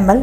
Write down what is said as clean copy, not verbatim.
ml۔